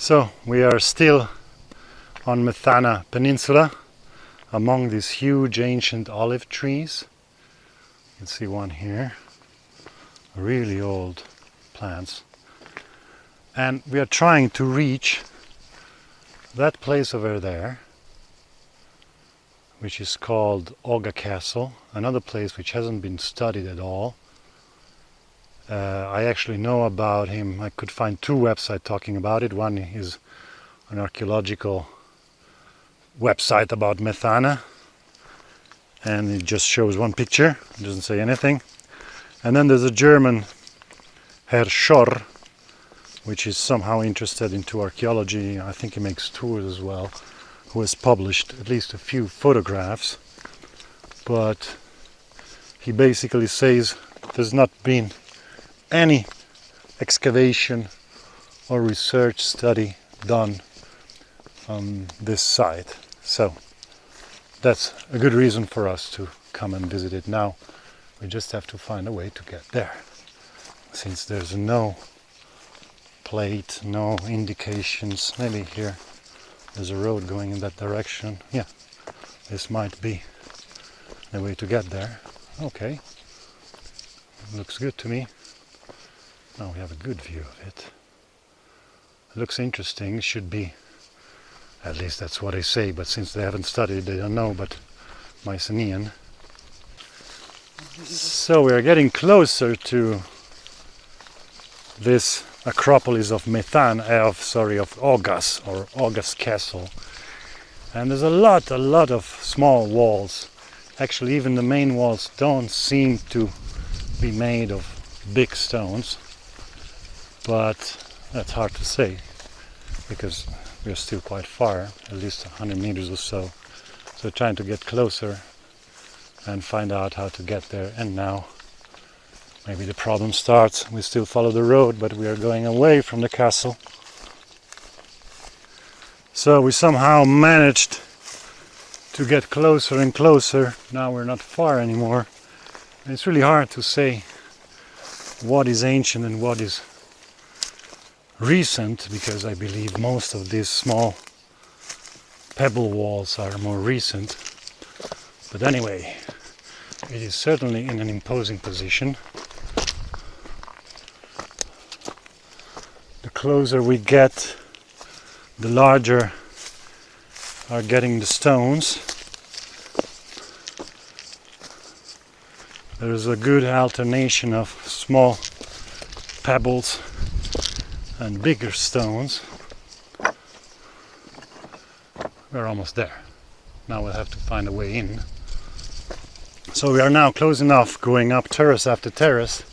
So we are still on Methana Peninsula among these huge ancient olive trees. You can see one here, really old plants. And we are trying to reach that place over there, which is called Ogga Castle, another place which hasn't been studied at all. I actually know about him. I could find two websites talking about it. One is an archaeological website about Methana, and it just shows one picture, it doesn't say anything. And then there's a German, Herr Schorr, which is somehow interested into archaeology. I think he makes tours as well, who has published at least a few photographs. But he basically says there's not been any excavation or research study done on this site. So that's a good reason for us to come and visit it now. We just have to find a way to get there. Since there's no plate, no indications, maybe here there's a road going in that direction. Yeah, this might be the way to get there. Okay, looks good to me. Now we have a good view of it. It looks interesting. It should be, at least that's what they say, but since they haven't studied, they don't know, but Mycenaean. So we are getting closer to this Acropolis of of Ogas, or Ogas Castle. And there's a lot of small walls. Actually, even the main walls don't seem to be made of big stones. But that's hard to say, because we're still quite far, at least 100 meters or so. So trying to get closer and find out how to get there. And now maybe the problem starts. We still follow the road, but we are going away from the castle. So we somehow managed to get closer and closer. Now we're not far anymore. And it's really hard to say what is ancient and what is recent, because I believe most of these small pebble walls are more recent. But anyway, it is certainly in an imposing position. The closer we get, the larger are getting the stones. There is a good alternation of small pebbles and bigger stones. We're almost there. Now we'll have to find a way in. So we are now close enough, going up terrace after terrace,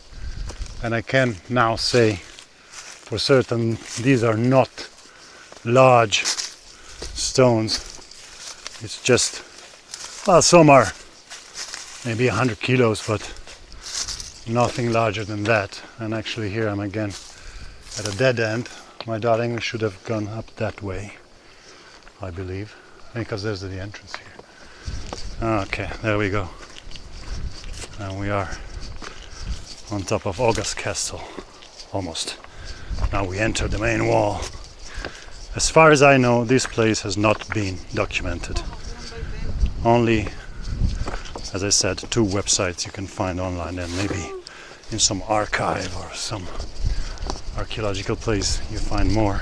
and I can now say for certain these are not large stones. It's just, well, some are maybe 100 kilos, but nothing larger than that. And actually here I'm again at a dead end. My darling should have gone up that way, I believe, because there's the entrance here. Okay, there we go. And we are on top of Ogas Castle, almost. Now we enter the main wall. As far as I know, this place has not been documented. Only, as I said, two websites you can find online, and maybe in some archive or some archaeological place you find more.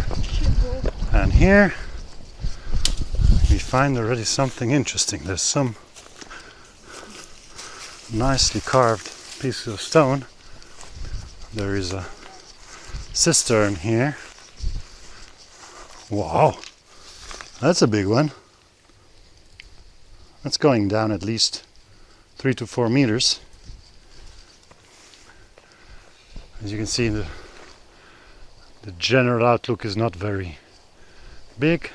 And here we find already something interesting. There's some nicely carved pieces of stone. There is a cistern here. Wow, that's a big one. That's going down at least 3 to 4 meters. As you can see, the general outlook is not very big.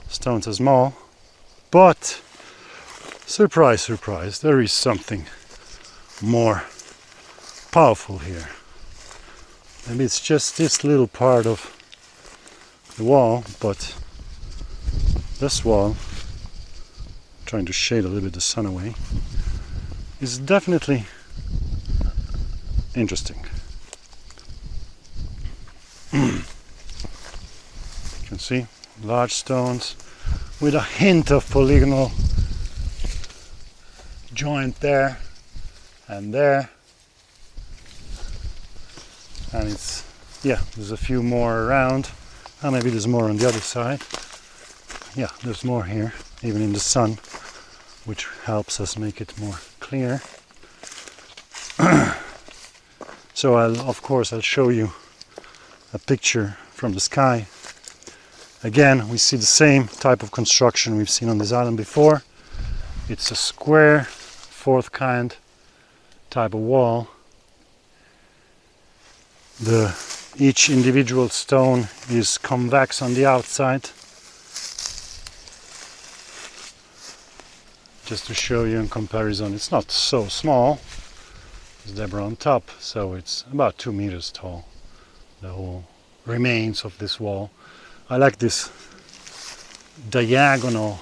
Stones are small, but surprise, surprise, there is something more powerful here. Maybe it's just this little part of the wall, but this wall, trying to shade a little bit the sun away, is definitely interesting. see, large stones with a hint of polygonal joint there and there. And it's, yeah, there's a few more around. Maybe there's more on the other side. Yeah, there's more here, even in the sun, which helps us make it more clear. So of course I'll show you a picture from the sky. Again, we see the same type of construction we've seen on this island before. It's a square, fourth kind type of wall. Each individual stone is convex on the outside. Just to show you in comparison, it's not so small. There's Deborah on top, so it's about 2 meters tall, the whole remains of this wall. I like this diagonal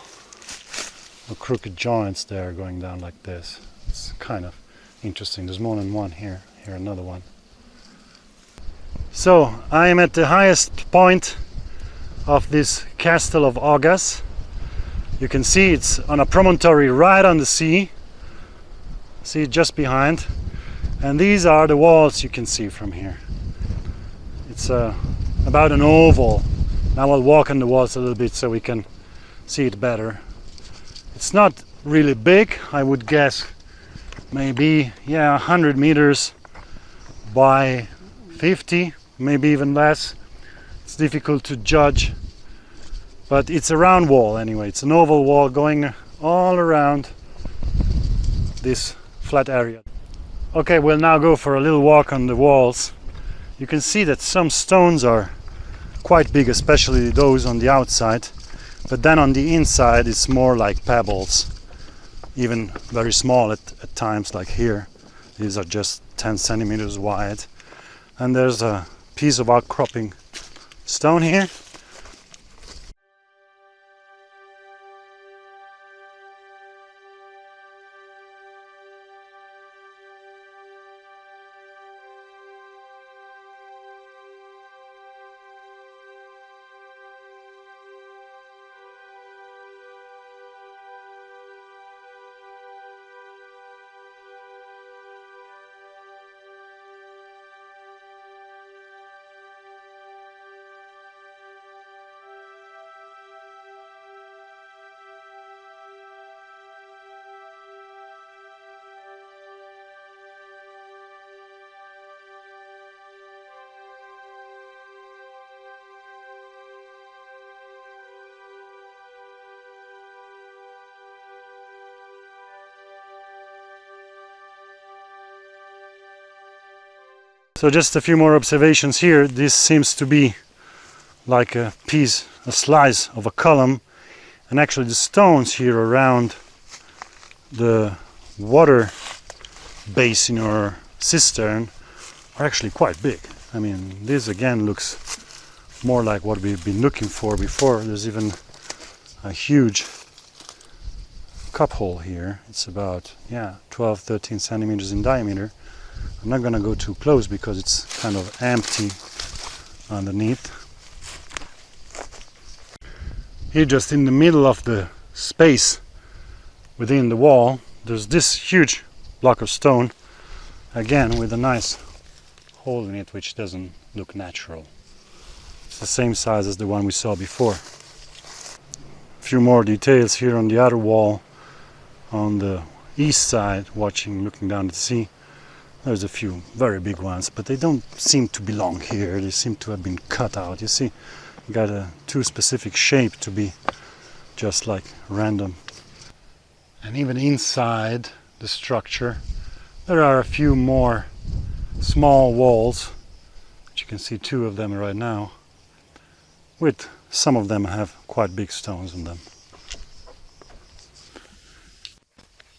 or crooked joints there going down like this. It's kind of interesting. There's more than one here. Here another one. So I am at the highest point of this castle of Ogas. You can see it's on a promontory right on the sea. See it just behind. And these are the walls you can see from here. It's about an oval. Now I'll walk on the walls a little bit so we can see it better. It's not really big. I would guess maybe 100 meters by 50, maybe even less. It's difficult to judge, but it's a round wall anyway. It's an oval wall going all around this flat area. Okay, we'll now go for a little walk on the walls. You can see that some stones are quite big, especially those on the outside, but then on the inside it's more like pebbles, even very small at times, like here. These are just 10 centimeters wide. And there's a piece of outcropping stone here. So just a few more observations here. This seems to be like a slice of a column, and actually the stones here around the water basin or cistern are actually quite big. I mean, this again looks more like what we've been looking for before. There's even a huge cup hole here. It's about 12-13 centimeters in diameter. I'm not going to go too close because it's kind of empty underneath. Here, just in the middle of the space within the wall, there's this huge block of stone, again with a nice hole in it which doesn't look natural. It's the same size as the one we saw before. A few more details here on the other wall on the east side, looking down at the sea. There's a few very big ones, but they don't seem to belong here. They seem to have been cut out. You see, got a too specific shape to be just like random. And even inside the structure, there are a few more small walls, which you can see 2 of them right now, with some of them have quite big stones on them.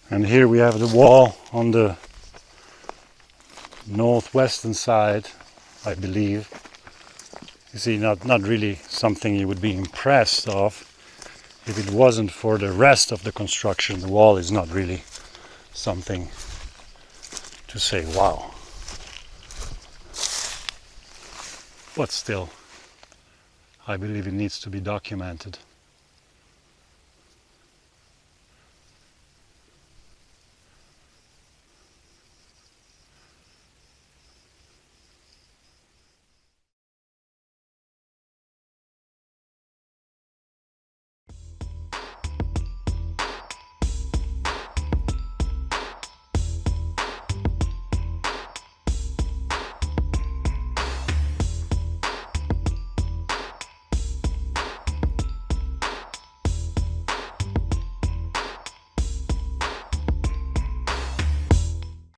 And here we have the wall on the northwestern side, I believe. You see, not really something you would be impressed of. If it wasn't for the rest of the construction, the wall is not really something to say wow. But still, I believe it needs to be documented.